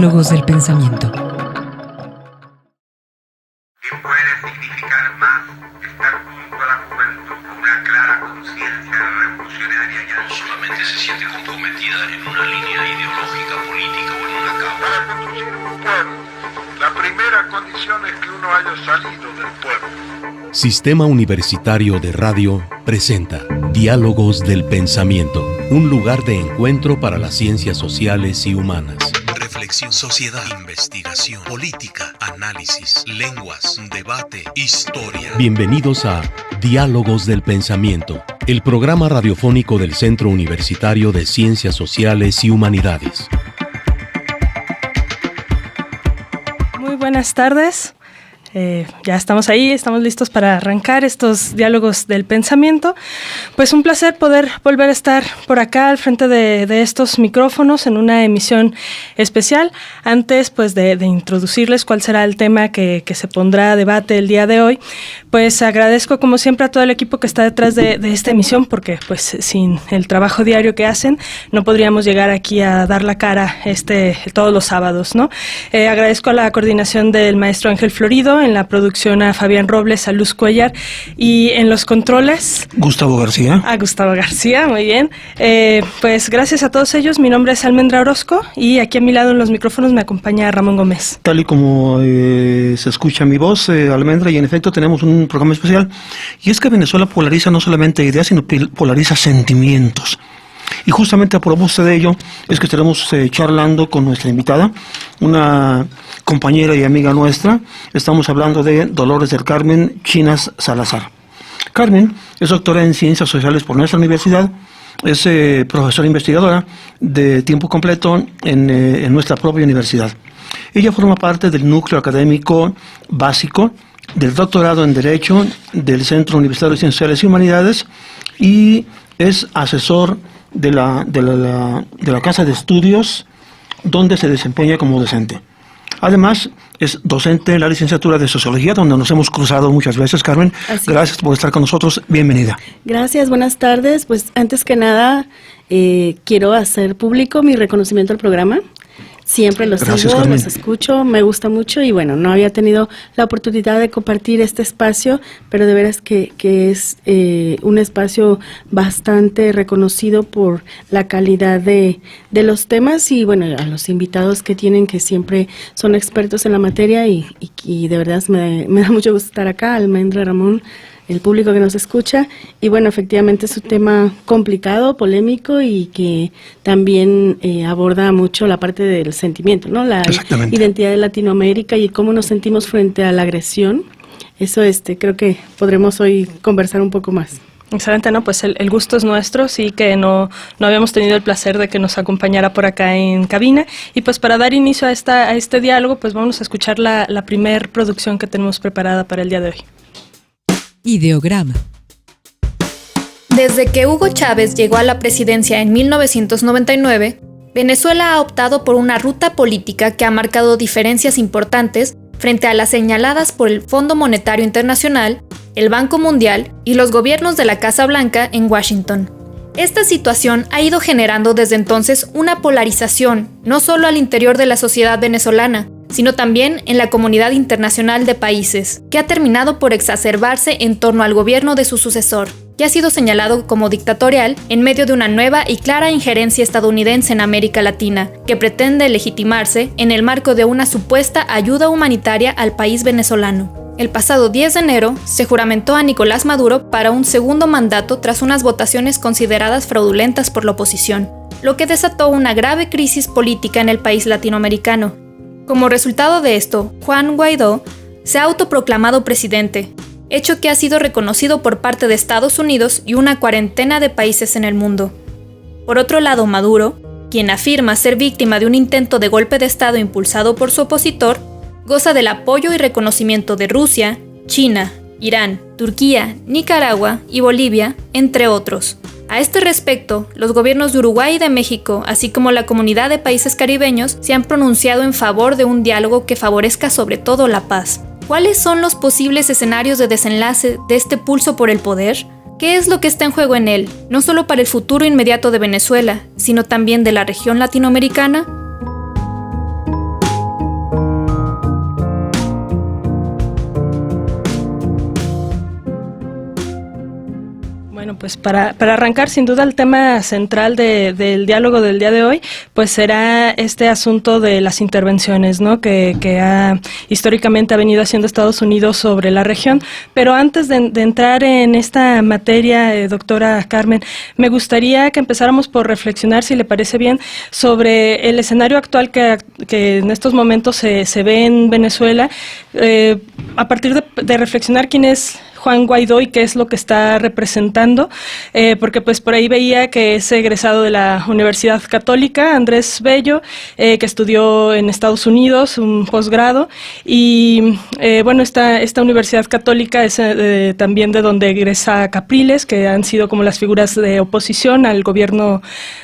Diálogos del pensamiento. ¿Qué puede significar más estar junto a la juventud con una clara conciencia revolucionaria que no solamente se siente comprometida en una línea ideológica, política o en una causa? Para conducir un pueblo, la primera condición es que uno haya salido del pueblo. Sistema Universitario de Radio presenta Diálogos del Pensamiento, un lugar de encuentro para las ciencias sociales y humanas. Reflexión, sociedad, investigación, política, análisis, lenguas, debate, historia. Bienvenidos a Diálogos del Pensamiento, el programa radiofónico del Centro Universitario de Ciencias Sociales y Humanidades. Muy buenas tardes. Ya estamos ahí, estamos listos para arrancar estos diálogos del pensamiento. Pues un placer poder volver a estar por acá al frente de estos micrófonos en una emisión especial. Antes pues de introducirles cuál será el tema que se pondrá a debate el día de hoy, pues agradezco como siempre a todo el equipo que está detrás de esta emisión, porque pues sin el trabajo diario que hacen no podríamos llegar aquí a dar la cara todos los sábados, ¿no? Agradezco a la coordinación del maestro Ángel Florido, en la producción a Fabián Robles, a Luz Cuellar, y en los controles Gustavo García. A Gustavo García, muy bien. Pues gracias a todos ellos. Mi nombre es Almendra Orozco y aquí a mi lado en los micrófonos me acompaña Ramón Gómez. Tal y como se escucha mi voz, Almendra, y en efecto tenemos un programa especial, y es que Venezuela polariza no solamente ideas, sino polariza sentimientos. Y justamente a propósito de ello es que estaremos charlando con nuestra invitada, una compañera y amiga nuestra. Estamos hablando de Dolores del Carmen Chinas Salazar. Carmen es doctora en Ciencias Sociales por nuestra universidad, es profesora investigadora de tiempo completo en nuestra propia universidad. Ella forma parte del núcleo académico básico del doctorado en Derecho del Centro Universitario de Ciencias Sociales y Humanidades y es asesor de la casa de estudios donde se desempeña como docente. Además, es docente en la licenciatura de Sociología, donde nos hemos cruzado muchas veces. Carmen, gracias por estar con nosotros. Bienvenida. Gracias, buenas tardes. Pues antes que nada, quiero hacer público mi reconocimiento al programa. Siempre los sigo, los escucho, me gusta mucho y bueno, no había tenido la oportunidad de compartir este espacio, pero de veras que es un espacio bastante reconocido por la calidad de los temas y bueno, a los invitados que tienen que siempre son expertos en la materia y de verdad me da mucho gusto estar acá, Almendra, Ramón, el público que nos escucha, y bueno, efectivamente es un tema complicado, polémico y que también aborda mucho la parte del sentimiento, ¿no? La identidad de Latinoamérica y cómo nos sentimos frente a la agresión. Eso creo que podremos hoy conversar un poco más. Excelente, ¿no? Pues el gusto es nuestro, sí que no habíamos tenido el placer de que nos acompañara por acá en cabina. Y pues para dar inicio a este diálogo, pues vamos a escuchar la primer producción que tenemos preparada para el día de hoy. Ideograma. Desde que Hugo Chávez llegó a la presidencia en 1999, Venezuela ha optado por una ruta política que ha marcado diferencias importantes frente a las señaladas por el Fondo Monetario Internacional, el Banco Mundial y los gobiernos de la Casa Blanca en Washington. Esta situación ha ido generando desde entonces una polarización, no solo al interior de la sociedad venezolana, sino también en la comunidad internacional de países, que ha terminado por exacerbarse en torno al gobierno de su sucesor, que ha sido señalado como dictatorial en medio de una nueva y clara injerencia estadounidense en América Latina, que pretende legitimarse en el marco de una supuesta ayuda humanitaria al país venezolano. El pasado 10 de enero se juramentó a Nicolás Maduro para un segundo mandato tras unas votaciones consideradas fraudulentas por la oposición, lo que desató una grave crisis política en el país latinoamericano. Como resultado de esto, Juan Guaidó se ha autoproclamado presidente, hecho que ha sido reconocido por parte de Estados Unidos y una cuarentena de países en el mundo. Por otro lado, Maduro, quien afirma ser víctima de un intento de golpe de Estado impulsado por su opositor, goza del apoyo y reconocimiento de Rusia, China, Irán, Turquía, Nicaragua y Bolivia, entre otros. A este respecto, los gobiernos de Uruguay y de México, así como la comunidad de países caribeños, se han pronunciado en favor de un diálogo que favorezca sobre todo la paz. ¿Cuáles son los posibles escenarios de desenlace de este pulso por el poder? ¿Qué es lo que está en juego en él, no solo para el futuro inmediato de Venezuela, sino también de la región latinoamericana? Bueno, pues para arrancar, sin duda el tema central del diálogo del día de hoy, pues será este asunto de las intervenciones, ¿no? Que históricamente ha venido haciendo Estados Unidos sobre la región. Pero antes de entrar en esta materia, doctora Carmen, me gustaría que empezáramos por reflexionar, si le parece bien, sobre el escenario actual que en estos momentos se ve en Venezuela, a partir de reflexionar quién es Juan Guaidó y qué es lo que está representando, porque pues por ahí veía que es egresado de la Universidad Católica, Andrés Bello, que estudió en Estados Unidos un posgrado, y bueno, esta Universidad Católica es también de donde egresa Capriles, que han sido como las figuras de oposición al gobierno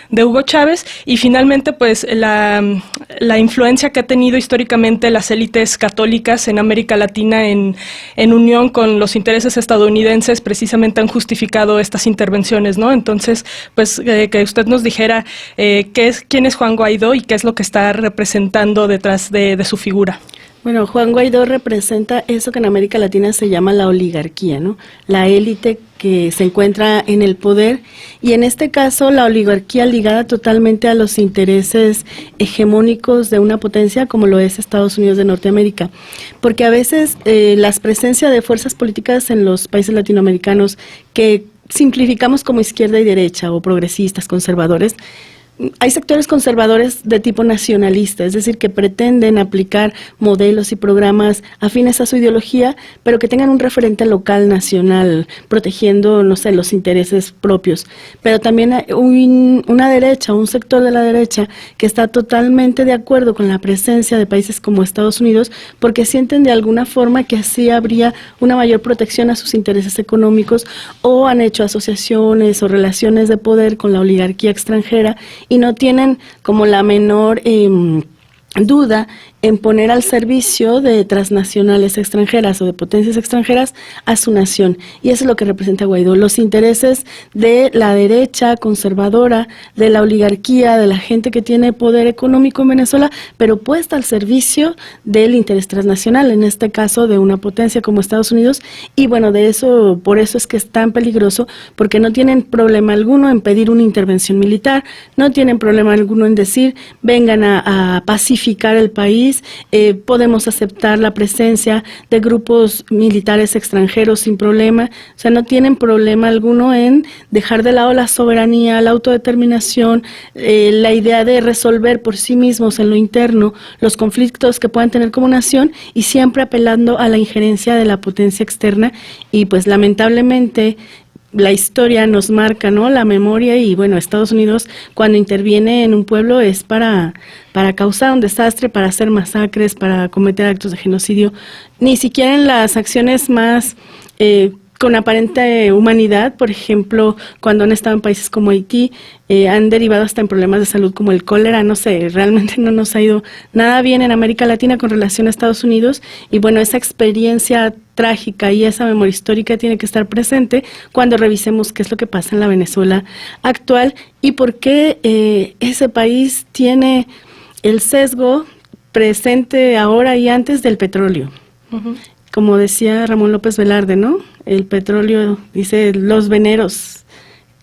de Hugo Chávez, y finalmente pues la influencia que ha tenido históricamente las élites católicas en América Latina en unión con los intereses estadounidenses precisamente han justificado estas intervenciones, ¿no? Entonces, pues que usted nos dijera quién es Juan Guaidó y qué es lo que está representando detrás de su figura. Bueno, Juan Guaidó representa eso que en América Latina se llama la oligarquía, ¿no? La élite que se encuentra en el poder, y en este caso la oligarquía ligada totalmente a los intereses hegemónicos de una potencia como lo es Estados Unidos de Norteamérica, porque a veces la presencia de fuerzas políticas en los países latinoamericanos que simplificamos como izquierda y derecha o progresistas, conservadores, hay sectores conservadores de tipo nacionalista, es decir, que pretenden aplicar modelos y programas afines a su ideología, pero que tengan un referente local, nacional, protegiendo, no sé, los intereses propios. Pero también hay una derecha, un sector de la derecha que está totalmente de acuerdo con la presencia de países como Estados Unidos, porque sienten de alguna forma que así habría una mayor protección a sus intereses económicos, o han hecho asociaciones o relaciones de poder con la oligarquía extranjera y no tienen como la menor duda en poner al servicio de transnacionales extranjeras o de potencias extranjeras a su nación. Y eso es lo que representa Guaidó, los intereses de la derecha conservadora, de la oligarquía, de la gente que tiene poder económico en Venezuela, pero puesta al servicio del interés transnacional, en este caso de una potencia como Estados Unidos. Y bueno, por eso es que es tan peligroso, porque no tienen problema alguno en pedir una intervención militar, no tienen problema alguno en decir, vengan a pacificar el país, podemos aceptar la presencia de grupos militares extranjeros sin problema. O sea, no tienen problema alguno en dejar de lado la soberanía, la autodeterminación, la idea de resolver por sí mismos en lo interno los conflictos que puedan tener como nación, y siempre apelando a la injerencia de la potencia externa. Y pues lamentablemente la historia nos marca, ¿no?, la memoria, y bueno, Estados Unidos cuando interviene en un pueblo es para causar un desastre, para hacer masacres, para cometer actos de genocidio. Ni siquiera en las acciones más con aparente humanidad, por ejemplo, cuando han estado en países como Haití, han derivado hasta en problemas de salud como el cólera. No sé, realmente no nos ha ido nada bien en América Latina con relación a Estados Unidos, y bueno, esa experiencia trágica y esa memoria histórica tiene que estar presente cuando revisemos qué es lo que pasa en la Venezuela actual y por qué ese país tiene el sesgo presente ahora y antes del petróleo. Uh-huh. Como decía Ramón López Velarde, ¿no? El petróleo, dice, los veneros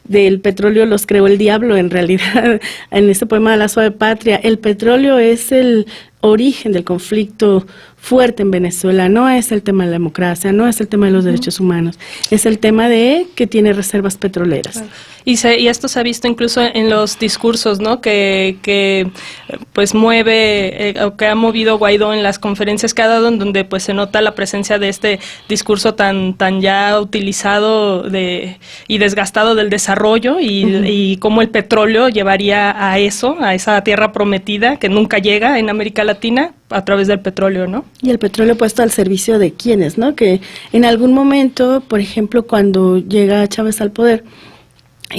del petróleo los creó el diablo, en realidad, en este poema de La Suave Patria. El petróleo es el origen del conflicto fuerte en Venezuela, no es el tema de la democracia, no es el tema de los derechos humanos, es el tema de que tiene reservas petroleras. Claro. Y esto se ha visto incluso en los discursos, ¿no?, que pues mueve, o que ha movido Guaidó en las conferencias que ha dado, en donde pues se nota la presencia de este discurso tan ya utilizado y desgastado del desarrollo, y cómo el petróleo llevaría a esa tierra prometida que nunca llega en América Latina a través del petróleo, ¿no? Y el petróleo puesto al servicio de quienes, ¿no? Que en algún momento, por ejemplo, cuando llega Chávez al poder,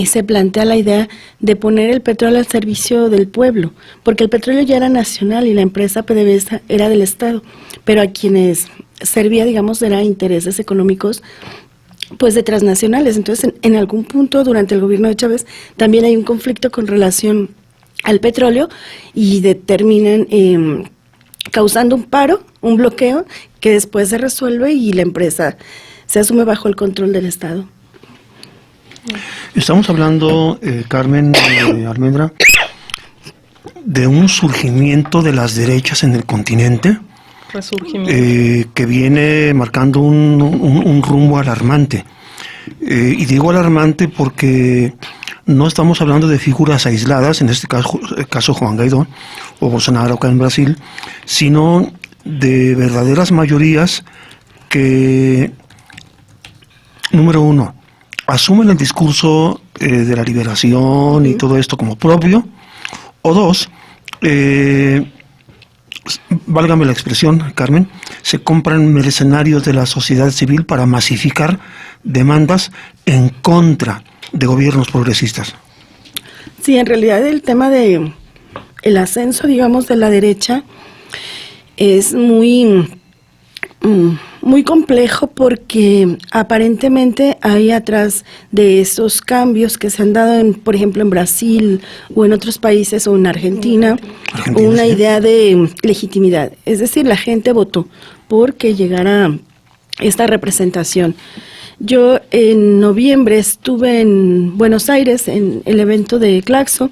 se plantea la idea de poner el petróleo al servicio del pueblo, porque el petróleo ya era nacional y la empresa PDVSA era del Estado, pero a quienes servía, digamos, eran intereses económicos pues de transnacionales. Entonces, en algún punto durante el gobierno de Chávez también hay un conflicto con relación al petróleo y terminan causando un paro, un bloqueo, que después se resuelve y la empresa se asume bajo el control del Estado. Estamos hablando, Carmen Almendra, de un surgimiento de las derechas en el continente que viene marcando un rumbo alarmante. Y digo alarmante porque no estamos hablando de figuras aisladas, en este caso Juan Guaidó o Bolsonaro acá en Brasil, sino de verdaderas mayorías que, número uno, asumen el discurso de la liberación y todo esto como propio, o dos, válgame la expresión, Carmen, se compran mercenarios de la sociedad civil para masificar demandas en contra de gobiernos progresistas. Sí, en realidad el tema de el ascenso, digamos, de la derecha es muy complejo porque aparentemente hay atrás de esos cambios que se han dado, por ejemplo, en Brasil o en otros países o en Argentina, una idea de legitimidad. Es decir, la gente votó porque llegara esta representación. Yo en noviembre estuve en Buenos Aires en el evento de Claxo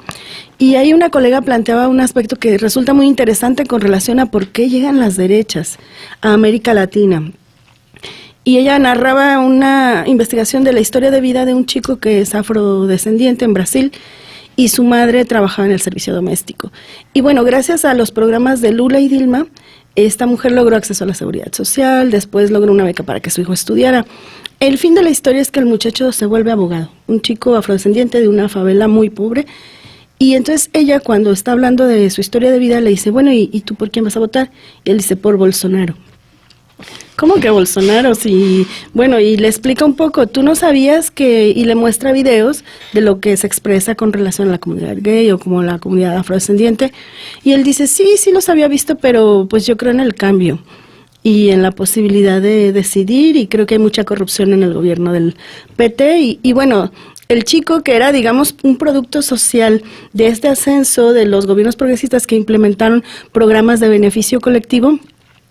y ahí una colega planteaba un aspecto que resulta muy interesante con relación a por qué llegan las derechas a América Latina. Y ella narraba una investigación de la historia de vida de un chico que es afrodescendiente en Brasil y su madre trabajaba en el servicio doméstico. Y bueno, gracias a los programas de Lula y Dilma, esta mujer logró acceso a la seguridad social, después logró una beca para que su hijo estudiara. El fin de la historia es que el muchacho se vuelve abogado, un chico afrodescendiente de una favela muy pobre. Y entonces ella, cuando está hablando de su historia de vida, le dice, bueno, ¿y tú por quién vas a votar? Y él dice, por Bolsonaro. ¿Cómo que Bolsonaro? Sí, bueno, y le explica un poco, tú no sabías que, y le muestra videos de lo que se expresa con relación a la comunidad gay o como la comunidad afrodescendiente, y él dice, sí los había visto, pero pues yo creo en el cambio y en la posibilidad de decidir, y creo que hay mucha corrupción en el gobierno del PT, y bueno, el chico que era, digamos, un producto social de este ascenso de los gobiernos progresistas que implementaron programas de beneficio colectivo,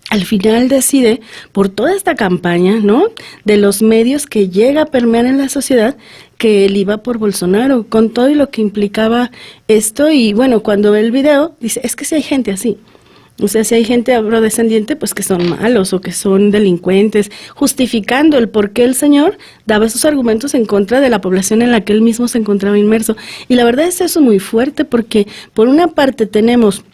al final decide, por toda esta campaña, ¿no?, de los medios que llega a permear en la sociedad, que él iba por Bolsonaro, con todo y lo que implicaba esto. Y bueno, cuando ve el video, dice, es que si hay gente así. O sea, si hay gente afrodescendiente, pues que son malos o que son delincuentes, justificando el por qué el señor daba esos argumentos en contra de la población en la que él mismo se encontraba inmerso. Y la verdad es eso muy fuerte porque, por una parte, tenemos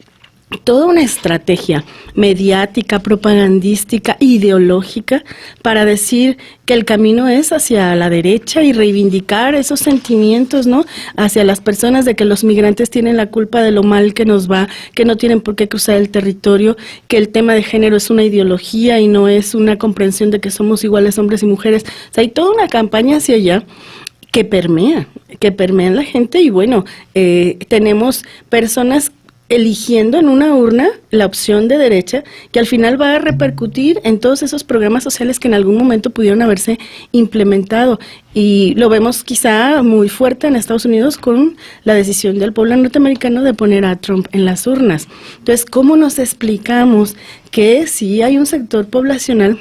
toda una estrategia mediática, propagandística, ideológica para decir que el camino es hacia la derecha y reivindicar esos sentimientos, ¿no?, hacia las personas de que los migrantes tienen la culpa de lo mal que nos va, que no tienen por qué cruzar el territorio, que el tema de género es una ideología y no es una comprensión de que somos iguales hombres y mujeres. O sea, hay toda una campaña hacia allá que permea en la gente y bueno, tenemos personas eligiendo en una urna la opción de derecha, que al final va a repercutir en todos esos programas sociales que en algún momento pudieron haberse implementado. Y lo vemos quizá muy fuerte en Estados Unidos con la decisión del pueblo norteamericano de poner a Trump en las urnas. Entonces, ¿cómo nos explicamos que si hay un sector poblacional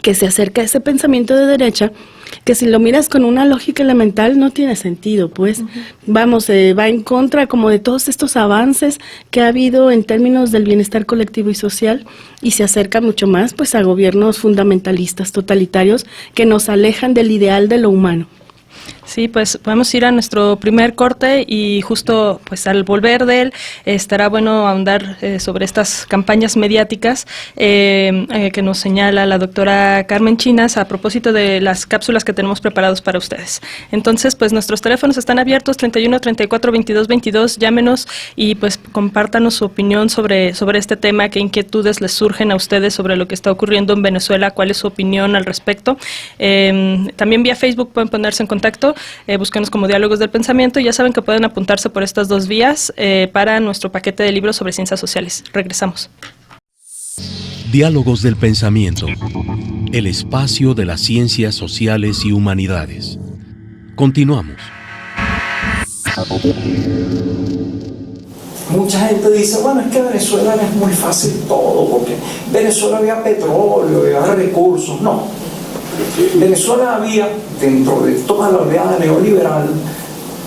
que se acerca a ese pensamiento de derecha, que si lo miras con una lógica elemental no tiene sentido, pues vamos, va en contra como de todos estos avances que ha habido en términos del bienestar colectivo y social y se acerca mucho más pues a gobiernos fundamentalistas, totalitarios, que nos alejan del ideal de lo humano. Sí, pues vamos a ir a nuestro primer corte y justo pues al volver de él estará bueno ahondar sobre estas campañas mediáticas que nos señala la doctora Carmen Chinas a propósito de las cápsulas que tenemos preparados para ustedes. Entonces, pues nuestros teléfonos están abiertos, 31 34 22 22, llámenos y pues compártanos su opinión sobre este tema, qué inquietudes les surgen a ustedes sobre lo que está ocurriendo en Venezuela, cuál es su opinión al respecto. También vía Facebook pueden ponerse en contacto, búsquenos como Diálogos del Pensamiento y ya saben que pueden apuntarse por estas dos vías para nuestro paquete de libros sobre ciencias sociales. Regresamos. Diálogos del Pensamiento, el espacio de las ciencias sociales y humanidades. Continuamos. Mucha gente dice, bueno, es que Venezuela es muy fácil todo, porque Venezuela había petróleo, había recursos. No, Venezuela había, dentro de toda la oleada neoliberal,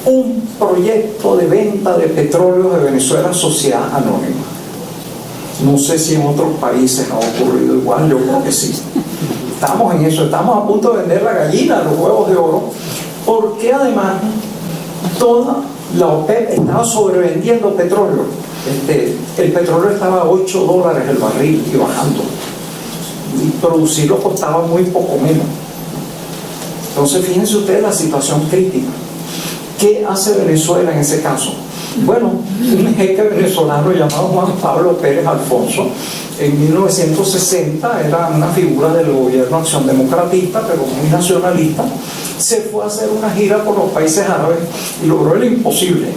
un proyecto de venta de petróleo de Venezuela Sociedad Anónima. No sé si en otros países ha ocurrido igual, yo creo que sí. Estamos en eso, estamos a punto de vender la gallina, los huevos de oro, porque además toda la OPEP estaba sobrevendiendo petróleo. El petróleo estaba a $8 el barril y bajando. Y producirlo costaba muy poco menos. Entonces, fíjense ustedes la situación crítica. ¿Qué hace Venezuela en ese caso? Bueno, un jeque venezolano llamado Juan Pablo Pérez Alfonso, en 1960 era una figura del gobierno Acción Democratista, pero muy nacionalista, se fue a hacer una gira por los países árabes y logró el imposible,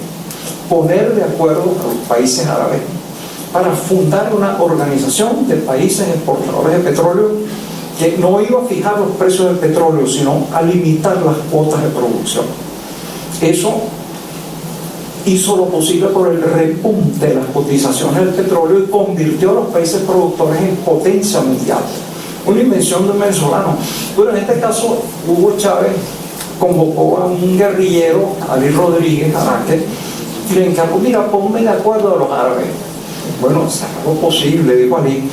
poner de acuerdo a los países árabes para fundar una organización de países exportadores de petróleo que no iba a fijar los precios del petróleo, sino a limitar las cuotas de producción. Eso hizo lo posible por el repunte de las cotizaciones del petróleo y convirtió a los países productores en potencia mundial. Una invención de un venezolano. Bueno, en este caso, Hugo Chávez convocó a un guerrillero, Ali Rodríguez Araque, y le encargó: mira, ponme de acuerdo a los árabes. Bueno, se acabó posible, dijo Ali,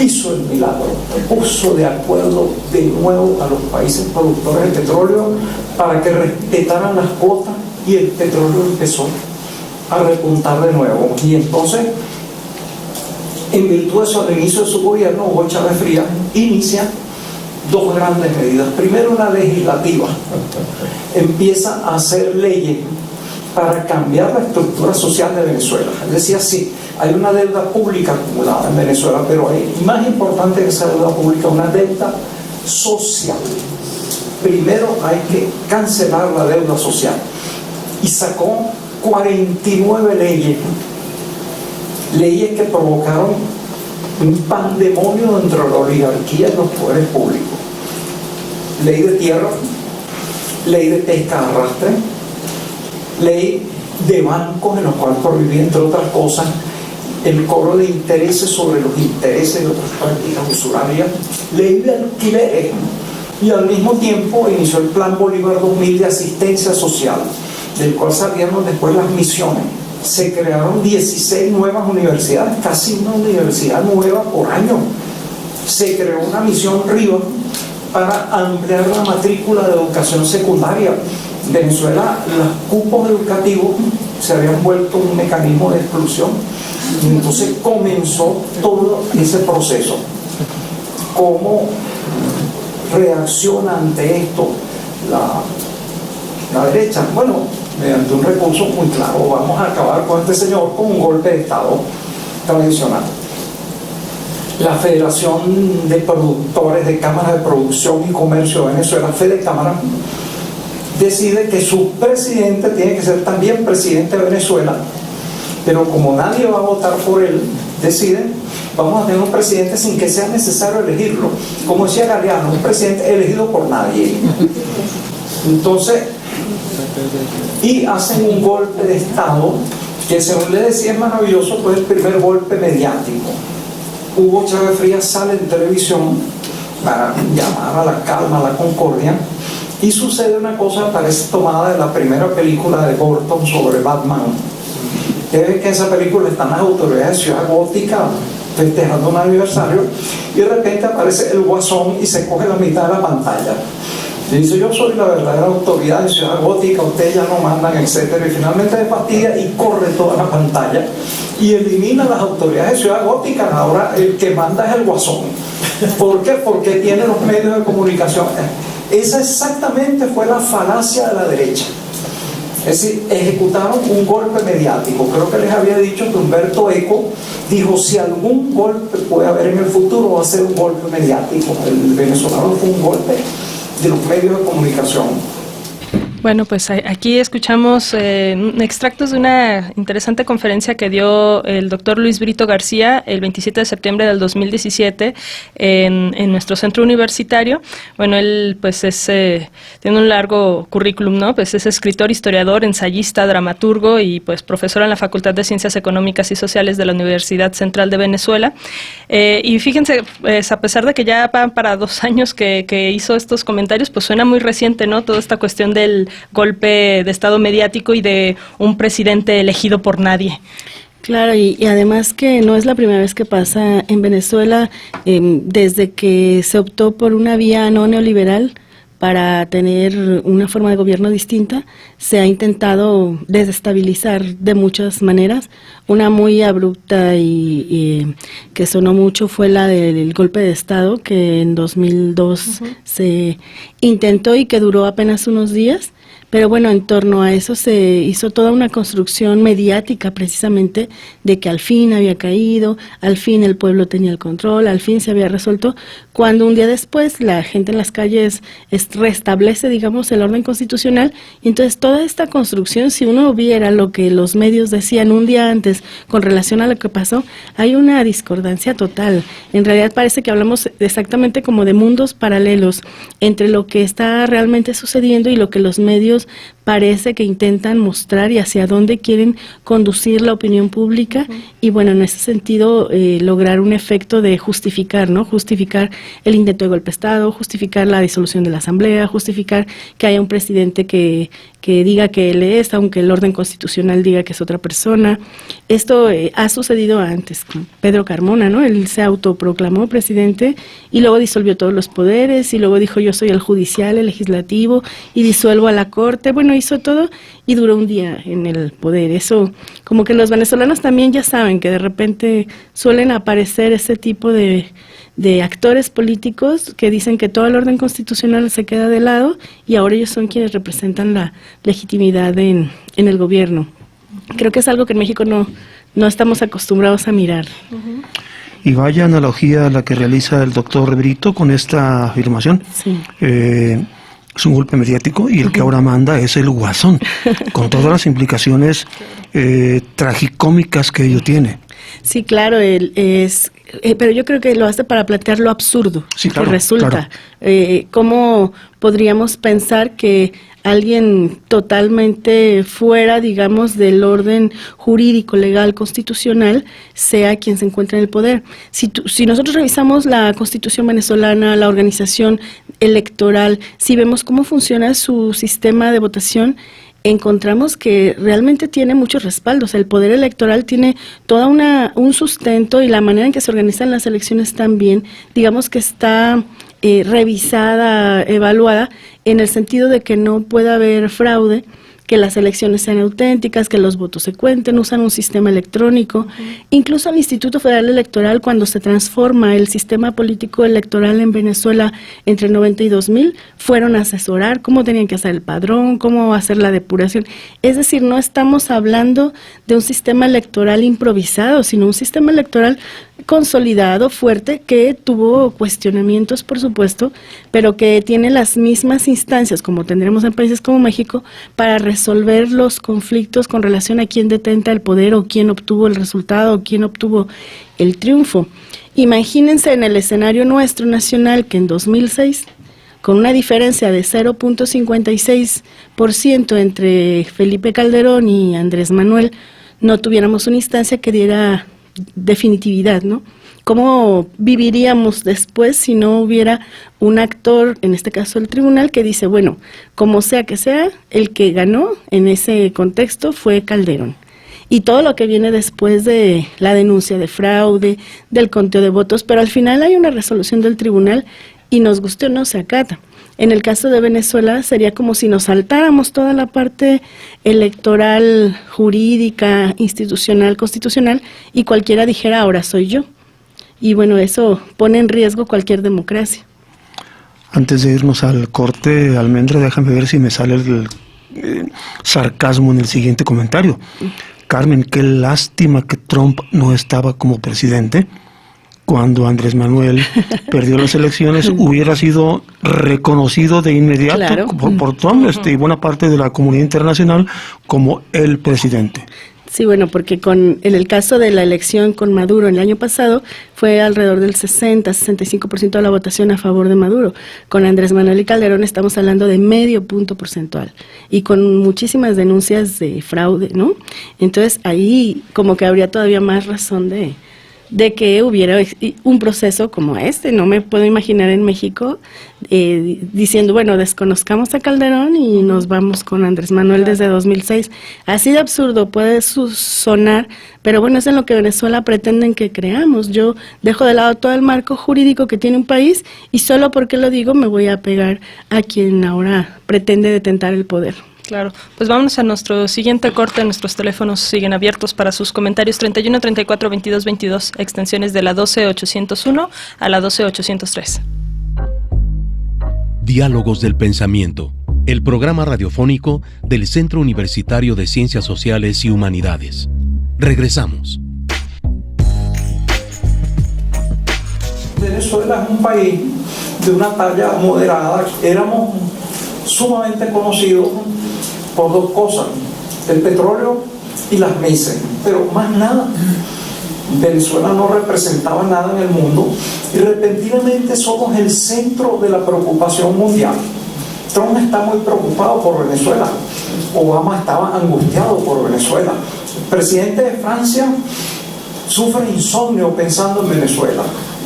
hizo el milagro, puso de acuerdo de nuevo a los países productores de petróleo para que respetaran las cuotas y el petróleo empezó a repuntar de nuevo. Y entonces, en virtud de eso, al inicio de su gobierno, Hugo Chávez Frías inicia dos grandes medidas. Primero, una legislativa. Empieza a hacer leyes para cambiar la estructura social de Venezuela. Él decía: sí, hay una deuda pública acumulada en Venezuela, pero hay, más importante que esa deuda pública, una deuda social. Primero hay que cancelar la deuda social. Y sacó 49 leyes que provocaron un pandemonio dentro de la oligarquía y los poderes públicos. Ley de tierra, ley de pesca de arrastre, ley de bancos en los cuales prohibía, entre otras cosas, el cobro de intereses sobre los intereses de otras prácticas usurarias, ley de alquileres, y al mismo tiempo inició el Plan Bolívar 2000 de asistencia social, del cual salieron después las misiones. Se crearon 16 nuevas universidades, casi una universidad nueva por año. Se creó una misión Río para ampliar la matrícula de educación secundaria. En Venezuela, los cupos educativos se habían vuelto un mecanismo de exclusión. Y entonces comenzó todo ese proceso. ¿Cómo reacciona ante esto la derecha? Bueno, mediante un recurso muy claro: vamos a acabar con este señor con un golpe de Estado tradicional. La Federación de Productores de Cámaras de Producción y Comercio de Venezuela, FEDECámara, decide que su presidente tiene que ser también presidente de Venezuela, pero como nadie va a votar por él, deciden: vamos a tener un presidente sin que sea necesario elegirlo. Como decía Galeano, un presidente elegido por nadie. Entonces, y hacen un golpe de Estado que, según le decía, es maravilloso, pues el primer golpe mediático. Hugo Chávez Frías sale en televisión para llamar a la calma, a la concordia, y sucede una cosa, parece tomada de la primera película de Burton sobre Batman. Ustedes ven que en esa película están las autoridades de Ciudad Gótica festejando un aniversario, y de repente aparece el Guasón y se coge la mitad de la pantalla. Y dice: yo soy la verdadera autoridad de Ciudad Gótica, ustedes ya no mandan, etcétera. Y finalmente se fastidia y corre toda la pantalla y elimina las autoridades de Ciudad Gótica. Ahora el que manda es el Guasón. ¿Por qué? Porque tiene los medios de comunicación. Esa exactamente fue la falacia de la derecha. Es decir, ejecutaron un golpe mediático. Creo que les había dicho que Humberto Eco dijo: si algún golpe puede haber en el futuro, va a ser un golpe mediático. El venezolano fue un golpe de los medios de comunicación. Bueno, pues aquí escuchamos extractos de una interesante conferencia que dio el doctor Luis Brito García el 27 de septiembre del 2017 en nuestro centro universitario. Bueno, él pues tiene un largo currículum, ¿no? Pues es escritor, historiador, ensayista, dramaturgo y pues profesor en la Facultad de Ciencias Económicas y Sociales de la Universidad Central de Venezuela. Y fíjense, pues, a pesar de que ya van para 2 años que hizo estos comentarios, pues suena muy reciente, ¿no? Toda esta cuestión del golpe de estado mediático y de un presidente elegido por nadie. Claro, y además que no es la primera vez que pasa en Venezuela, desde que se optó por una vía no neoliberal para tener una forma de gobierno distinta, se ha intentado desestabilizar de muchas maneras. Una muy abrupta y que sonó mucho fue la del golpe de Estado, que en 2002 se intentó y que duró apenas unos días. Pero bueno, en torno a eso se hizo toda una construcción mediática precisamente de que al fin había caído, al fin el pueblo tenía el control, al fin se había resuelto, cuando un día después la gente en las calles restablece, digamos, el orden constitucional. Y entonces toda esta construcción, si uno viera lo que los medios decían un día antes con relación a lo que pasó, hay una discordancia total. En realidad parece que hablamos exactamente como de mundos paralelos entre lo que está realmente sucediendo y lo que los medios parece que intentan mostrar y hacia dónde quieren conducir la opinión pública. Y bueno, en ese sentido lograr un efecto de justificar, ¿no? Justificar el intento de golpe de Estado, justificar la disolución de la Asamblea, justificar que haya un presidente que diga que él es, aunque el orden constitucional diga que es otra persona. Esto ha sucedido antes con Pedro Carmona, ¿no? Él se autoproclamó presidente y luego disolvió todos los poderes y luego dijo yo soy el judicial, el legislativo y disuelvo a la corte. Bueno, hizo todo y duró un día en el poder. Eso, como que los venezolanos también ya saben que de repente suelen aparecer ese tipo de actores políticos que dicen que todo el orden constitucional se queda de lado y ahora ellos son quienes representan la legitimidad en el gobierno. Creo que es algo que en México no estamos acostumbrados a mirar. Y vaya analogía la que realiza el doctor Brito con esta afirmación. Sí. Es un golpe mediático y el que ahora manda es el Guasón, con todas las implicaciones tragicómicas que ello tiene. Sí, claro, pero yo creo que lo hace para plantear lo absurdo, sí, claro, que resulta. Claro. ¿Cómo podríamos pensar que alguien totalmente fuera, digamos, del orden jurídico, legal, constitucional, sea quien se encuentre en el poder? Si nosotros revisamos la Constitución venezolana, la organización electoral, si vemos cómo funciona su sistema de votación, encontramos que realmente tiene muchos respaldos. El poder electoral tiene toda un sustento y la manera en que se organizan las elecciones también, digamos que está revisada, evaluada, en el sentido de que no puede haber fraude, que las elecciones sean auténticas, que los votos se cuenten, usan un sistema electrónico. Incluso el Instituto Federal Electoral, cuando se transforma el sistema político electoral en Venezuela entre el 90 y 2000, fueron a asesorar cómo tenían que hacer el padrón, cómo hacer la depuración. Es decir, no estamos hablando de un sistema electoral improvisado, sino un sistema electoral consolidado, fuerte, que tuvo cuestionamientos, por supuesto, pero que tiene las mismas instancias, como tendremos en países como México, para resolver los conflictos con relación a quién detenta el poder o quién obtuvo el resultado o quién obtuvo el triunfo. Imagínense en el escenario nuestro nacional que en 2006, con una diferencia de 0.56% entre Felipe Calderón y Andrés Manuel, no tuviéramos una instancia que diera definitividad, ¿no? ¿Cómo viviríamos después si no hubiera un actor, en este caso el tribunal, que dice, bueno, como sea que sea, el que ganó en ese contexto fue Calderón? Y todo lo que viene después de la denuncia de fraude, del conteo de votos, pero al final hay una resolución del tribunal y nos guste o no se acata. En el caso de Venezuela sería como si nos saltáramos toda la parte electoral, jurídica, institucional, constitucional, y cualquiera dijera, ahora soy yo. Y bueno, eso pone en riesgo cualquier democracia. Antes de irnos al corte, Almendra, déjame ver si me sale el sarcasmo en el siguiente comentario. Carmen, qué lástima que Trump no estaba como presidente. cuando Andrés Manuel perdió las elecciones, hubiera sido reconocido de inmediato, claro, por Trump y buena parte de la comunidad internacional como el presidente. Sí, bueno, porque en el caso de la elección con Maduro el año pasado fue alrededor del 60-65% de la votación a favor de Maduro. Con Andrés Manuel y Calderón estamos hablando de medio punto porcentual y con muchísimas denuncias de fraude, ¿no? Entonces ahí como que habría todavía más razón de que hubiera un proceso como este. No me puedo imaginar en México diciendo, bueno, desconozcamos a Calderón y nos vamos con Andrés Manuel desde 2006. Así de absurdo puede sonar, pero bueno, es en lo que Venezuela pretenden que creamos. Yo dejo de lado todo el marco jurídico que tiene un país y solo porque lo digo me voy a pegar a quien ahora pretende detentar el poder. Claro, pues vámonos a nuestro siguiente corte. Nuestros teléfonos siguen abiertos para sus comentarios: 31 34 22 22, extensiones de la 12801 a la 12803. Diálogos del Pensamiento, el programa radiofónico del Centro Universitario de Ciencias Sociales y Humanidades. Regresamos. Venezuela es un país de una talla moderada. Éramos sumamente conocidos por dos cosas: el petróleo y las mises, pero más nada. Venezuela no representaba nada en el mundo y repentinamente somos el centro de la preocupación mundial. Trump está muy preocupado por Venezuela, Obama estaba angustiado por Venezuela, el presidente de Francia sufre insomnio pensando en Venezuela.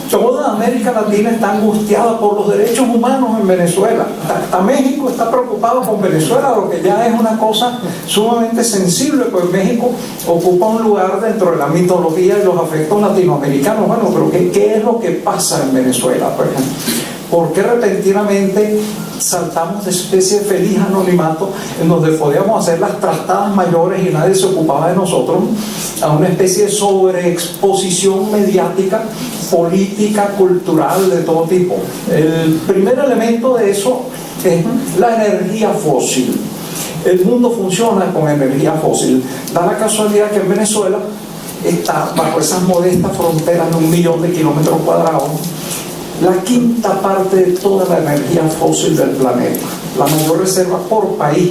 Toda América Latina está angustiada por los derechos humanos en Venezuela. Hasta México está preocupado con Venezuela, lo que ya es una cosa sumamente sensible, pues México ocupa un lugar dentro de la mitología y los afectos latinoamericanos. Bueno, pero ¿qué es lo que pasa en Venezuela, por ejemplo? ¿Por qué repentinamente saltamos de especie de feliz anonimato en donde podíamos hacer las trastadas mayores y nadie se ocupaba de nosotros, a una especie de sobreexposición mediática, política, cultural, de todo tipo? El primer elemento de eso es la energía fósil. El mundo funciona con energía fósil. Da la casualidad que en Venezuela está bajo esas modestas fronteras de 1 millón de kilómetros cuadrados la quinta parte de toda la energía fósil del planeta, la mayor reserva por país.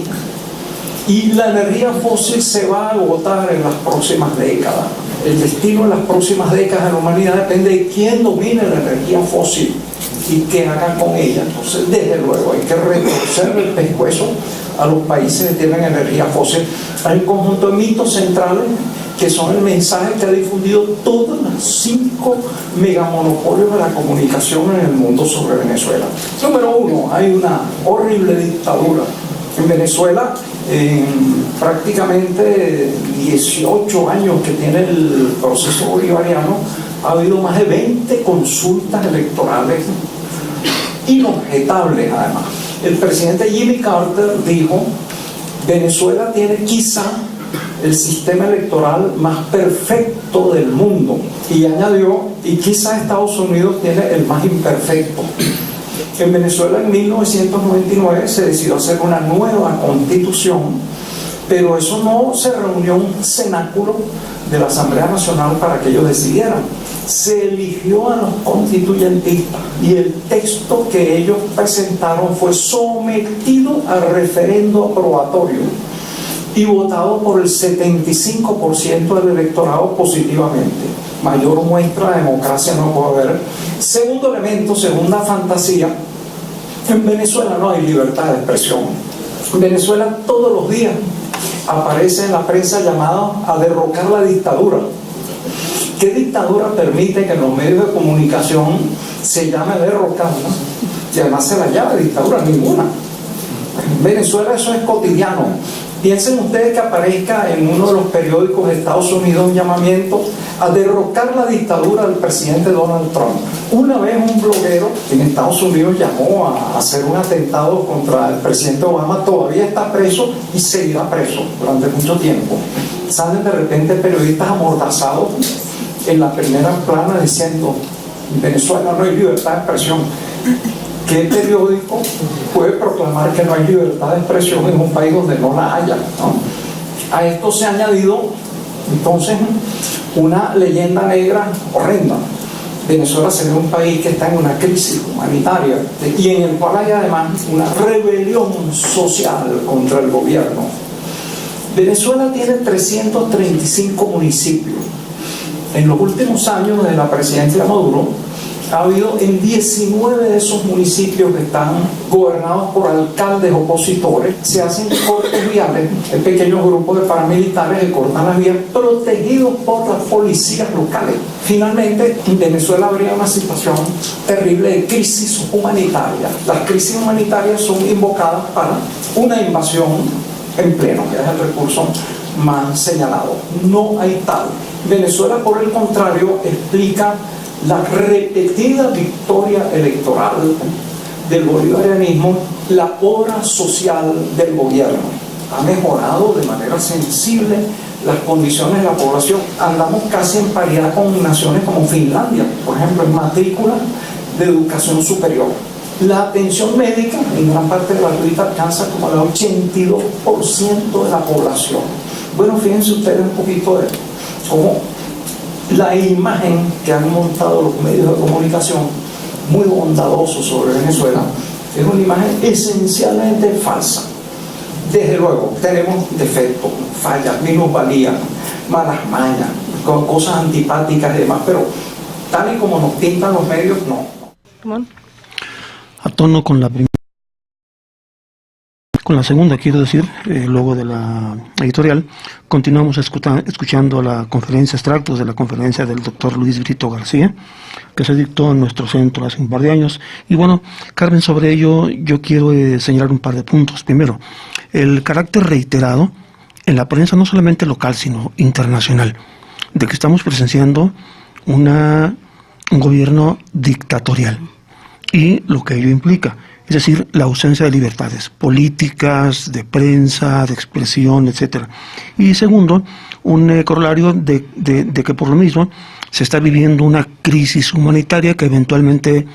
Y la energía fósil se va a agotar en las próximas décadas. El destino en las próximas décadas de la humanidad depende de quién domine la energía fósil y qué haga con ella. Entonces, desde luego, hay que retorcer el pescuezo a los países que tienen energía fósil. Hay un conjunto de mitos centrales que son el mensaje que ha difundido todos los 5 megamonopolios de la comunicación en el mundo sobre Venezuela. Número 1, hay una horrible dictadura. En Venezuela, en prácticamente 18 años que tiene el proceso bolivariano, ha habido más de 20 consultas electorales inobjetables, además. El presidente Jimmy Carter dijo: Venezuela tiene quizá el sistema electoral más perfecto del mundo, y añadió: y quizá Estados Unidos tiene el más imperfecto. En Venezuela en 1999 se decidió hacer una nueva constitución, pero eso no se reunió un cenáculo de la Asamblea Nacional para que ellos decidieran. Se eligió a los constituyentistas y el texto que ellos presentaron fue sometido a referendo aprobatorio y votado por el 75% del electorado positivamente. Mayor muestra de democracia no puede haber. Segundo elemento, segunda fantasía: en Venezuela no hay libertad de expresión. En Venezuela todos los días aparece en la prensa llamado a derrocar la dictadura. ¿Qué dictadura permite que en los medios de comunicación se llame derrocarla y además se la llame dictadura? Ninguna. En Venezuela eso es cotidiano. Piensen ustedes que aparezca en uno de los periódicos de Estados Unidos un llamamiento a derrocar la dictadura del presidente Donald Trump. Una vez un bloguero en Estados Unidos llamó a hacer un atentado contra el presidente Obama. Todavía está preso y seguirá preso durante mucho tiempo. Salen de repente periodistas amordazados en la primera plana diciendo: en Venezuela no hay libertad de expresión. ¿Qué periódico puede proclamar que no hay libertad de expresión en un país donde no la haya, ¿no? A esto se ha añadido entonces una leyenda negra horrenda. Venezuela sería un país que está en una crisis humanitaria y en el cual hay además una rebelión social contra el gobierno. Venezuela tiene 335 municipios. En los últimos años de la presidencia de Maduro, ha habido en 19 de esos municipios que están gobernados por alcaldes opositores, se hacen cortes viales, hay pequeños grupos de paramilitares que cortan las vías, protegidos por las policías locales. Finalmente, en Venezuela habría una situación terrible de crisis humanitaria. Las crisis humanitarias son invocadas para una invasión en pleno, que es el recurso más señalado. No hay tal. Venezuela, por el contrario, explica la repetida victoria electoral del bolivarianismo, la obra social del gobierno. Ha mejorado de manera sensible las condiciones de la población. Andamos casi en paridad con naciones como Finlandia, por ejemplo, en matrícula de educación superior. La atención médica, en gran parte gratuita, alcanza como el 82% de la población. Bueno, fíjense ustedes un poquito de cómo la imagen que han montado los medios de comunicación, muy bondadosos sobre Venezuela, es una imagen esencialmente falsa. Desde luego, tenemos defectos, fallas, minusvalías, malas mañas, cosas antipáticas y demás, pero tal y como nos pintan los medios, no. A tono con la primera. Con la segunda, quiero decir, luego de la editorial, continuamos escuchando la conferencia, extractos de la conferencia del doctor Luis Brito García, que se dictó en nuestro centro hace un par de años. Y bueno, Carmen, sobre ello yo quiero señalar un par de puntos. Primero, el carácter reiterado en la prensa, no solamente local, sino internacional, de que estamos presenciando un gobierno dictatorial y lo que ello implica. Es decir, la ausencia de libertades políticas, de prensa, de expresión, etc. Y segundo, un corolario de que por lo mismo se está viviendo una crisis humanitaria que eventualmente,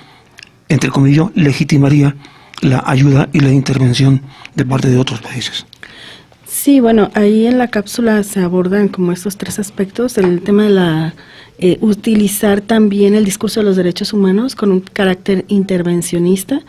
entre comillas, legitimaría la ayuda y la intervención de parte de otros países. Sí, bueno, ahí en la cápsula se abordan como estos tres aspectos, el tema de la utilizar también el discurso de los derechos humanos con un carácter intervencionista.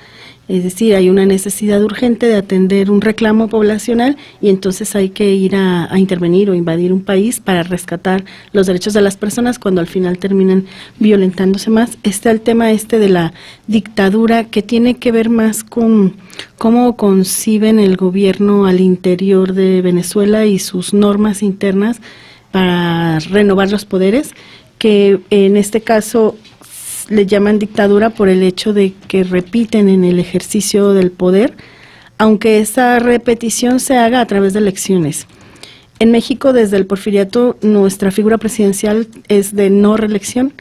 Es decir, hay una necesidad urgente de atender un reclamo poblacional y entonces hay que ir a intervenir o invadir un país para rescatar los derechos de las personas cuando al final terminan violentándose más. Está el tema de la dictadura, que tiene que ver más con cómo conciben el gobierno al interior de Venezuela y sus normas internas para renovar los poderes, que en este caso le llaman dictadura por el hecho de que repiten en el ejercicio del poder, aunque esa repetición se haga a través de elecciones. En México, desde el porfiriato, nuestra figura presidencial es de no reelección.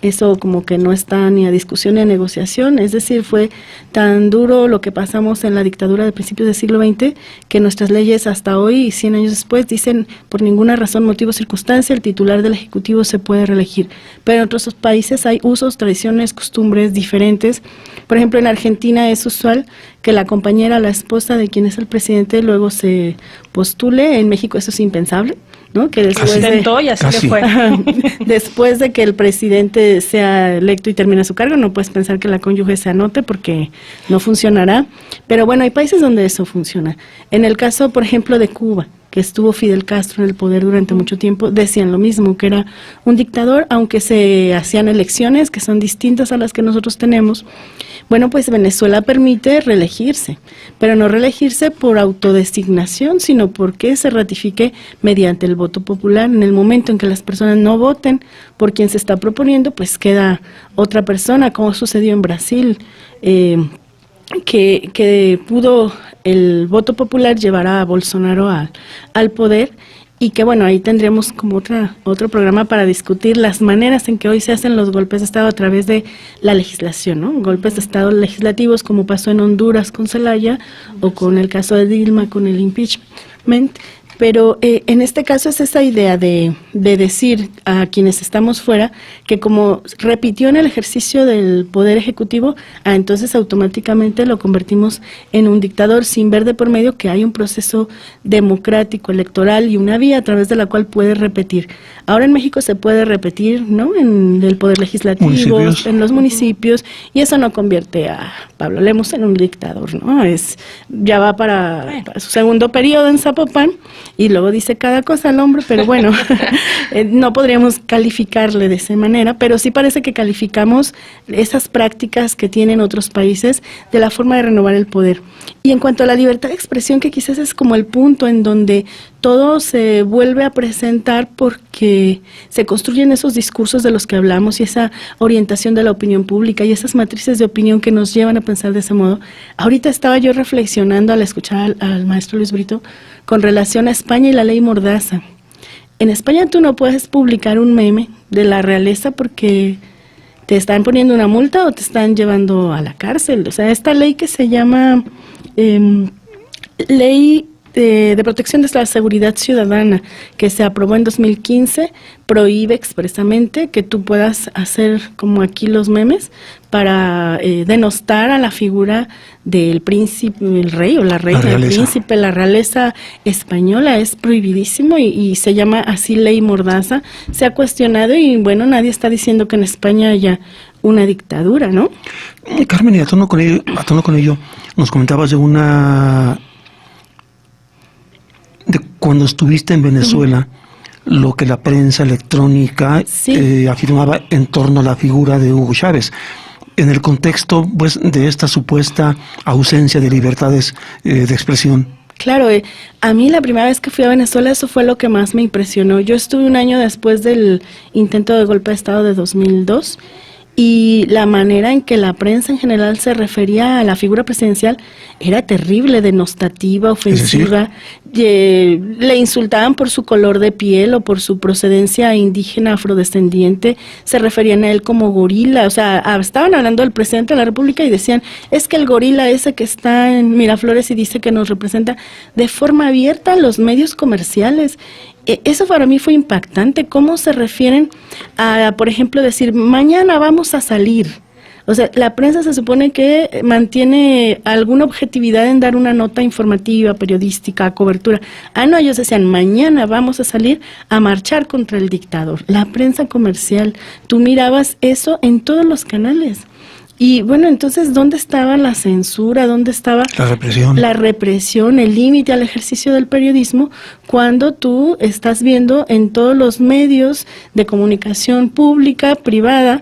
Eso como que no está ni a discusión ni a negociación, es decir, fue tan duro lo que pasamos en la dictadura de principios del siglo XX que nuestras leyes hasta hoy, 100 años después, dicen por ninguna razón, motivo o circunstancia el titular del Ejecutivo se puede reelegir. Pero en otros países hay usos, tradiciones, costumbres diferentes. Por ejemplo, en Argentina es usual que la compañera, la esposa de quien es el presidente, luego se postule. En México eso es impensable, ¿no? Que después después de que el presidente sea electo y termine su cargo, no puedes pensar que la cónyuge se anote porque no funcionará. Pero bueno, hay países donde eso funciona. En el caso, por ejemplo, de Cuba, que estuvo Fidel Castro en el poder durante mucho tiempo, decían lo mismo, que era un dictador, aunque se hacían elecciones que son distintas a las que nosotros tenemos. Bueno, pues Venezuela permite reelegirse, pero no reelegirse por autodesignación, sino porque se ratifique mediante el voto popular. En el momento en que las personas no voten por quien se está proponiendo, pues queda otra persona, como sucedió en Brasil, que pudo el voto popular llevar a Bolsonaro al poder. Y que bueno, ahí tendríamos como otro programa para discutir las maneras en que hoy se hacen los golpes de Estado a través de la legislación, ¿no? Golpes de Estado legislativos, como pasó en Honduras con Zelaya, o con el caso de Dilma con el impeachment. Pero en este caso es esa idea de decir a quienes estamos fuera que como repitió en el ejercicio del poder ejecutivo, entonces automáticamente lo convertimos en un dictador sin ver de por medio que hay un proceso democrático, electoral y una vía a través de la cual puede repetir. Ahora en México se puede repetir, ¿no? En el poder legislativo, en los municipios, y eso no convierte a Pablo Lemus en un dictador, ¿no? Ya va para su segundo periodo en Zapopan y luego dice cada cosa al hombre, pero bueno, no podríamos calificarle de esa manera, pero sí parece que calificamos esas prácticas que tienen otros países de la forma de renovar el poder. Y en cuanto a la libertad de expresión, que quizás es como el punto en donde todo se vuelve a presentar porque se construyen esos discursos de los que hablamos y esa orientación de la opinión pública y esas matrices de opinión que nos llevan a pensar de ese modo. Ahorita estaba yo reflexionando al escuchar al maestro Luis Brito con relación a España y la ley Mordaza. En España tú no puedes publicar un meme de la realeza porque te están poniendo una multa o te están llevando a la cárcel. O sea, esta ley que se llama Ley de Protección de la Seguridad Ciudadana, que se aprobó en 2015, prohíbe expresamente que tú puedas hacer como aquí los memes para denostar a la figura del príncipe, el rey o la reina, el príncipe, la realeza española. Es prohibidísimo y se llama así Ley Mordaza. Se ha cuestionado y bueno, nadie está diciendo que en España haya una dictadura, ¿no? Carmen, y a tono con ello, nos comentabas de cuando estuviste en Venezuela, lo que la prensa electrónica afirmaba en torno a la figura de Hugo Chávez, en el contexto pues de esta supuesta ausencia de libertades de expresión. Claro, a mí la primera vez que fui a Venezuela eso fue lo que más me impresionó. Yo estuve un año después del intento de golpe de Estado de 2002 y la manera en que la prensa en general se refería a la figura presidencial era terrible, denostativa, ofensiva. Le insultaban por su color de piel o por su procedencia indígena afrodescendiente, se referían a él como gorila, o sea, estaban hablando del presidente de la República y decían, es que el gorila ese que está en Miraflores y dice que nos representa, de forma abierta a los medios comerciales. Eso para mí fue impactante, cómo se refieren a, por ejemplo, decir, mañana vamos a salir. O sea, la prensa se supone que mantiene alguna objetividad en dar una nota informativa, periodística, cobertura. No, ellos decían, mañana vamos a salir a marchar contra el dictador. La prensa comercial, tú mirabas eso en todos los canales. Y bueno, entonces, ¿dónde estaba la censura? ¿Dónde estaba la represión, el límite al ejercicio del periodismo? Cuando tú estás viendo en todos los medios de comunicación pública, privada,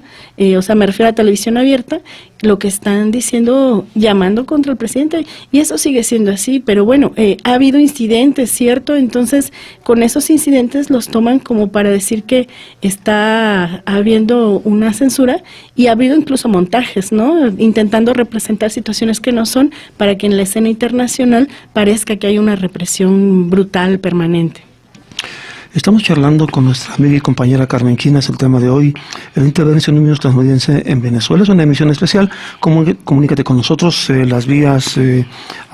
o sea, me refiero a televisión abierta, lo que están diciendo, llamando contra el presidente, y eso sigue siendo así, pero bueno, ha habido incidentes, ¿cierto? Entonces, con esos incidentes los toman como para decir que está habiendo una censura, y ha habido incluso montajes, ¿no? Intentando representar situaciones que no son, para que en la escena internacional parezca que hay una represión brutal, permanente. Estamos charlando con nuestra amiga y compañera Carmen Quinas el tema de hoy, el intervencionismo transmediense en Venezuela. Es una emisión especial. Comunícate con nosotros, las vías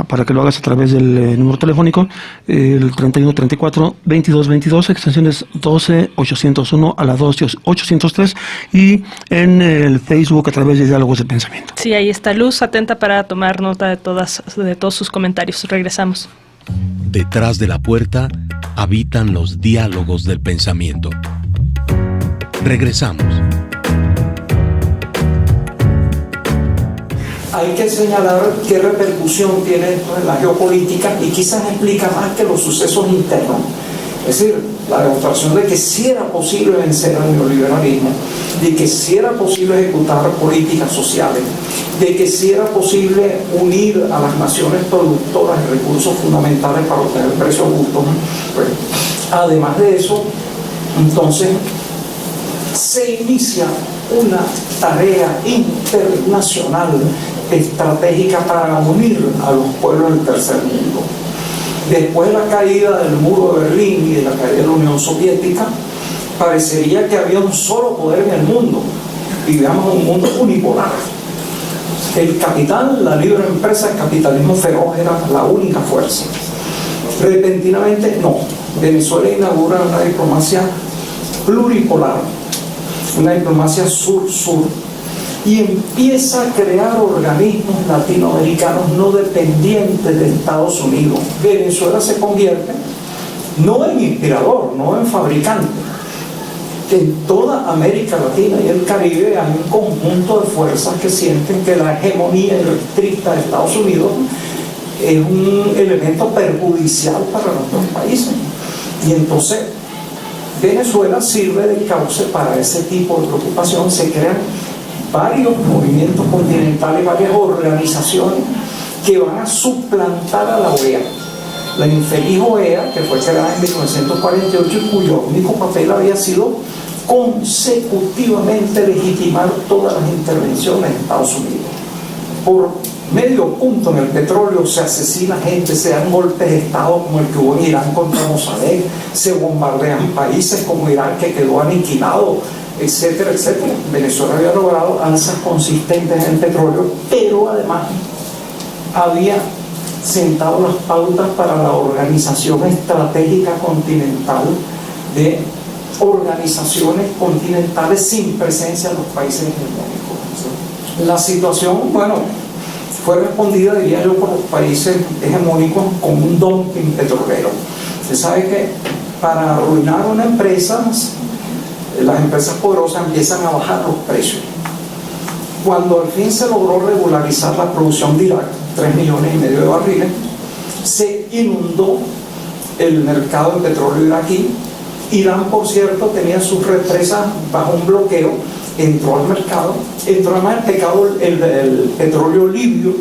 para que lo hagas a través del número telefónico, el 3134-2222, extensiones 12-801 a la 12-803, y en el Facebook a través de Diálogos del Pensamiento. Sí, ahí está Luz, atenta para tomar nota de todos sus comentarios. Regresamos. Detrás de la puerta habitan los diálogos del pensamiento. Regresamos. Hay que señalar qué repercusión tiene esto en la geopolítica y quizás explica más que los sucesos internos. Es decir, la demostración de que sí era posible vencer al neoliberalismo, de que sí era posible ejecutar políticas sociales, de que sí era posible unir a las naciones productoras de recursos fundamentales para obtener precios justos. Pues, además de eso, entonces se inicia una tarea internacional estratégica para unir a los pueblos del tercer mundo. Después de la caída del muro de Berlín y de la caída de la Unión Soviética, parecería que había un solo poder en el mundo. Vivíamos en un mundo unipolar. El capital, la libre empresa, el capitalismo feroz era la única fuerza. Repentinamente, no. Venezuela inaugura una diplomacia pluripolar, una diplomacia sur-sur, y empieza a crear organismos latinoamericanos no dependientes de Estados Unidos. Venezuela se convierte no en inspirador, no en fabricante. En toda América Latina y el Caribe hay un conjunto de fuerzas que sienten que la hegemonía irrestricta de Estados Unidos es un elemento perjudicial para nuestros países. Y entonces Venezuela sirve de cauce para ese tipo de preocupación. Se crean varios movimientos continentales, varias organizaciones que van a suplantar a la OEA. La infeliz OEA, que fue creada en 1948 y cuyo único papel había sido consecutivamente legitimar todas las intervenciones de Estados Unidos. Por medio punto en el petróleo se asesina gente, se dan golpes de Estado como el que hubo en Irán contra Mossadegh, se bombardean países como Irán que quedó aniquilado, etcétera, etcétera. Venezuela había logrado alzas consistentes en el petróleo, pero además había sentado las pautas para la organización estratégica continental de organizaciones continentales sin presencia en los países hegemónicos. La situación, bueno, fue respondida, diría yo, por los países hegemónicos con un dumping petrolero. Se sabe que para arruinar una empresa, las empresas poderosas empiezan a bajar los precios. Cuando al fin se logró regularizar la producción de Irak, 3,5 millones de barriles, se inundó el mercado de petróleo iraquí. Irán, por cierto, tenía sus represas bajo un bloqueo, entró al mercado, entró además el petróleo libio,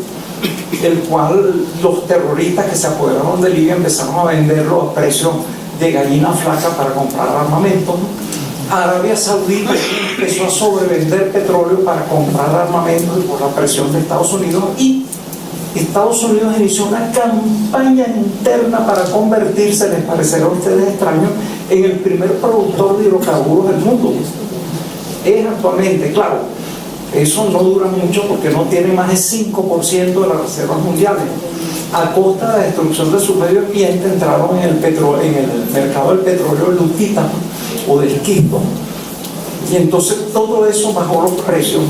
el cual los terroristas que se apoderaron de Libia empezaron a venderlo a precio de gallina flaca para comprar armamento. Arabia Saudita empezó a sobrevender petróleo para comprar armamento por la presión de Estados Unidos, y Estados Unidos inició una campaña interna para convertirse, les parecerá a ustedes extraño, en el primer productor de hidrocarburos del mundo. Es actualmente, claro, eso no dura mucho porque no tiene más de 5% de las reservas mundiales. A costa de la destrucción de su medio ambiente entraron en el mercado del petróleo lutita o del esquisto, y entonces todo eso bajó los precios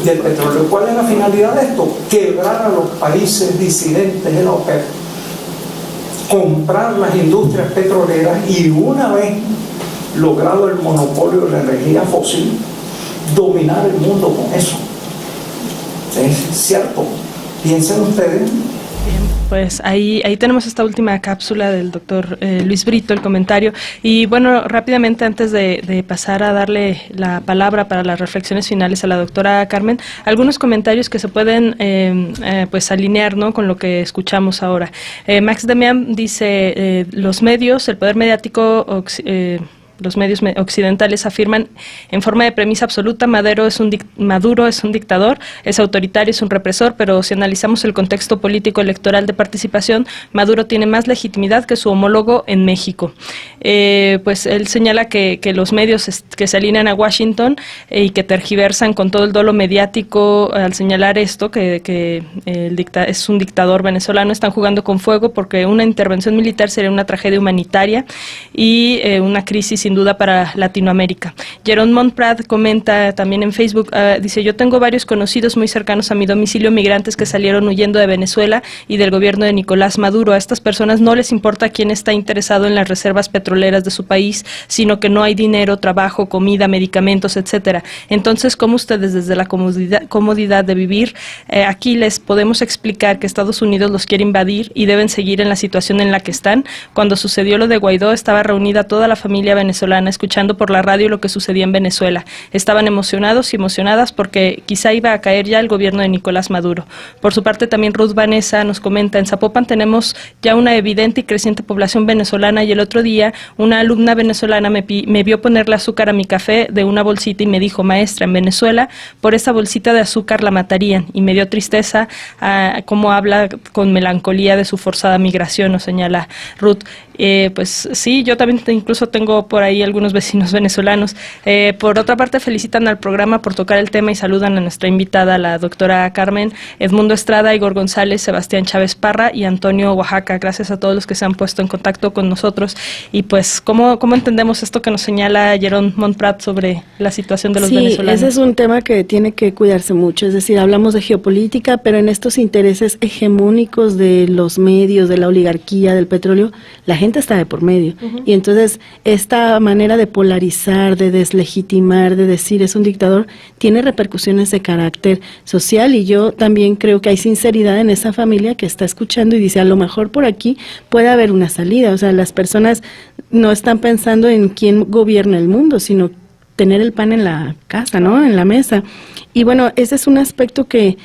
del petróleo. ¿Cuál es la finalidad de esto? Quebrar a los países disidentes de la OPEP, comprar las industrias petroleras, y una vez logrado el monopolio de la energía fósil, dominar el mundo con eso. Es cierto, piensen ustedes. Bien, pues ahí tenemos esta última cápsula del doctor Luis Brito, el comentario. Y bueno, rápidamente, antes de pasar a darle la palabra para las reflexiones finales a la doctora Carmen, algunos comentarios que se pueden pues alinear, ¿no?, con lo que escuchamos ahora. Max Demian dice, los medios, el poder mediático los medios occidentales afirman en forma de premisa absoluta: Maduro es un dictador, es autoritario, es un represor, pero si analizamos el contexto político electoral de participación, Maduro tiene más legitimidad que su homólogo en México. Pues él señala que los medios que se alinean a Washington y que tergiversan con todo el dolo mediático al señalar esto, que es un dictador venezolano, están jugando con fuego, porque una intervención militar sería una tragedia humanitaria y una crisis sin duda para Latinoamérica. Jerón Montprat comenta también en Facebook, dice: yo tengo varios conocidos muy cercanos a mi domicilio, migrantes que salieron huyendo de Venezuela y del gobierno de Nicolás Maduro. A estas personas no les importa quién está interesado en las reservas petroleras de su país, sino que no hay dinero, trabajo, comida, medicamentos, etcétera. Entonces, ¿cómo ustedes desde la comodidad de vivir aquí les podemos explicar que Estados Unidos los quiere invadir y deben seguir en la situación en la que están? Cuando sucedió lo de Guaidó, estaba reunida toda la familia venezolana escuchando por la radio lo que sucedía en Venezuela. Estaban emocionados y emocionadas porque quizá iba a caer ya el gobierno de Nicolás Maduro. Por su parte, también Ruth Vanessa nos comenta: en Zapopan tenemos ya una evidente y creciente población venezolana, y el otro día una alumna venezolana me vio ponerle azúcar a mi café de una bolsita y me dijo: maestra, en Venezuela por esa bolsita de azúcar la matarían, y me dio tristeza cómo habla con melancolía de su forzada migración, nos señala Ruth. Pues sí, yo también incluso tengo por ahí algunos vecinos venezolanos. Por otra parte, felicitan al programa por tocar el tema y saludan a nuestra invitada, la doctora Carmen, Edmundo Estrada, Igor González, Sebastián Chávez Parra y Antonio Oaxaca. Gracias a todos los que se han puesto en contacto con nosotros. Y pues, ¿cómo entendemos esto que nos señala Jerón Montprat sobre la situación de los venezolanos? Ese es un tema que tiene que cuidarse mucho. Es decir, hablamos de geopolítica, pero en estos intereses hegemónicos de los medios, de la oligarquía, del petróleo, la gente está de por medio. Y entonces, esta manera de polarizar, de deslegitimar, de decir es un dictador, tiene repercusiones de carácter social, y yo también creo que hay sinceridad en esa familia que está escuchando y dice, a lo mejor por aquí puede haber una salida. O sea, las personas no están pensando en quién gobierna el mundo, sino tener el pan en la casa, ¿no? En la mesa. Y bueno, ese es un aspecto que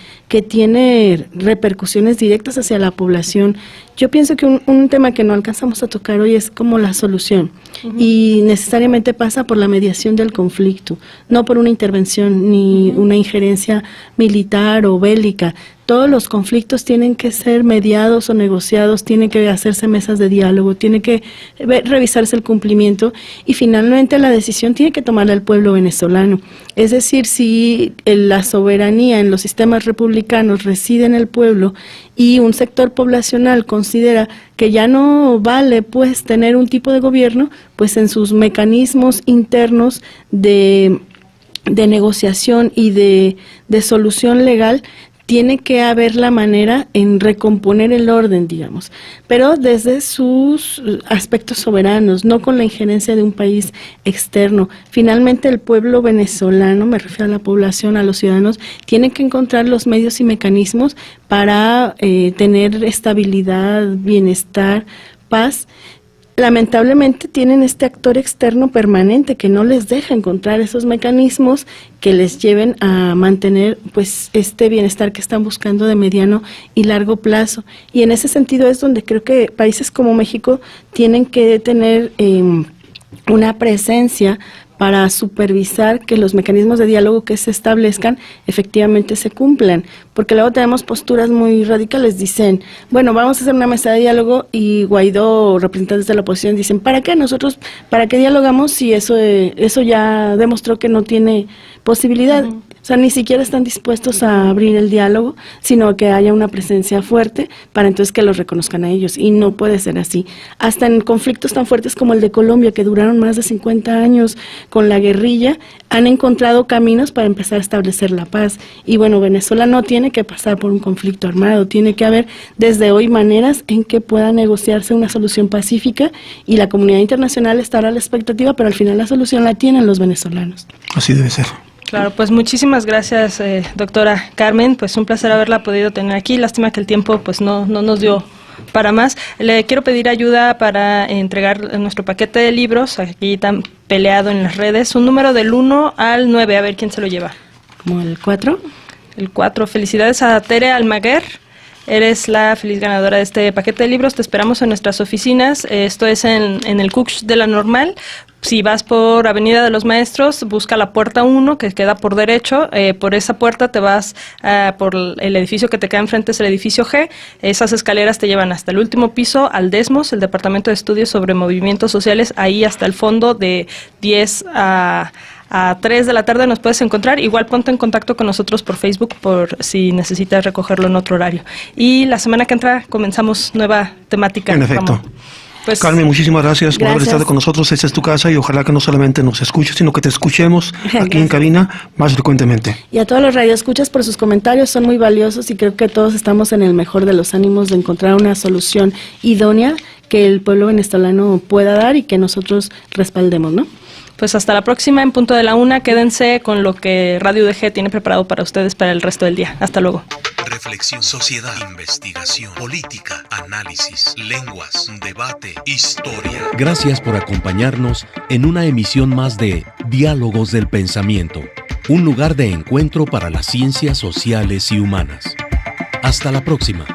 tiene repercusiones directas hacia la población. Yo pienso que un tema que no alcanzamos a tocar hoy es como la solución. Y necesariamente pasa por la mediación del conflicto, no por una intervención ni una injerencia militar o bélica. Todos los conflictos tienen que ser mediados o negociados, tienen que hacerse mesas de diálogo, tiene que revisarse el cumplimiento, y finalmente la decisión tiene que tomarla el pueblo venezolano. Es decir, si la soberanía en los sistemas republicanos reside en el pueblo y un sector poblacional considera que ya no vale pues tener un tipo de gobierno, pues en sus mecanismos internos de negociación y de solución legal, tiene que haber la manera en recomponer el orden, digamos, pero desde sus aspectos soberanos, no con la injerencia de un país externo. Finalmente el pueblo venezolano, me refiero a la población, a los ciudadanos, tiene que encontrar los medios y mecanismos para tener estabilidad, bienestar, paz. Lamentablemente tienen este actor externo permanente que no les deja encontrar esos mecanismos que les lleven a mantener pues este bienestar que están buscando de mediano y largo plazo. Y en ese sentido es donde creo que países como México tienen que tener una presencia para supervisar que los mecanismos de diálogo que se establezcan efectivamente se cumplan, porque luego tenemos posturas muy radicales, dicen, bueno, vamos a hacer una mesa de diálogo, y Guaidó o representantes de la oposición dicen, ¿para qué para qué dialogamos si eso ya demostró que no tiene posibilidad? O sea, ni siquiera están dispuestos a abrir el diálogo, sino que haya una presencia fuerte para entonces que los reconozcan a ellos, y no puede ser así. Hasta en conflictos tan fuertes como el de Colombia, que duraron más de 50 años con la guerrilla, han encontrado caminos para empezar a establecer la paz. Y bueno, Venezuela no tiene que pasar por un conflicto armado, tiene que haber desde hoy maneras en que pueda negociarse una solución pacífica, y la comunidad internacional estará a la expectativa, pero al final la solución la tienen los venezolanos. Así debe ser. Claro, pues muchísimas gracias, doctora Carmen, pues un placer haberla podido tener aquí. Lástima que el tiempo pues no nos dio para más. Le quiero pedir ayuda para entregar nuestro paquete de libros, aquí tan peleado en las redes, un número del 1 al 9, a ver quién se lo lleva. ¿Como el 4? El 4, felicidades a Tere Almaguer. Eres la feliz ganadora de este paquete de libros. Te esperamos en nuestras oficinas. Esto es en el Cux de la Normal. Si vas por Avenida de los Maestros, busca la puerta 1, que queda por derecho. Por esa puerta te vas por el edificio que te queda enfrente, es el edificio G. Esas escaleras te llevan hasta el último piso, al Desmos, el Departamento de Estudios sobre Movimientos Sociales. Ahí hasta el fondo, de 10 a 3 de la tarde nos puedes encontrar. Igual ponte en contacto con nosotros por Facebook por si necesitas recogerlo en otro horario. Y la semana que entra comenzamos nueva temática. En efecto. Pues, Carmen, muchísimas gracias por haber estado con nosotros. Esta es tu casa, y ojalá que no solamente nos escuches, sino que te escuchemos aquí en cabina más frecuentemente. Y a todos los radioescuchas por sus comentarios, son muy valiosos, y creo que todos estamos en el mejor de los ánimos de encontrar una solución idónea que el pueblo venezolano pueda dar y que nosotros respaldemos, ¿no? Pues hasta la próxima, en punto de la 1. Quédense con lo que Radio UDG tiene preparado para ustedes para el resto del día. Hasta luego. Reflexión, sociedad, investigación, política, análisis, lenguas, debate, historia. Gracias por acompañarnos en una emisión más de Diálogos del Pensamiento, un lugar de encuentro para las ciencias sociales y humanas. Hasta la próxima.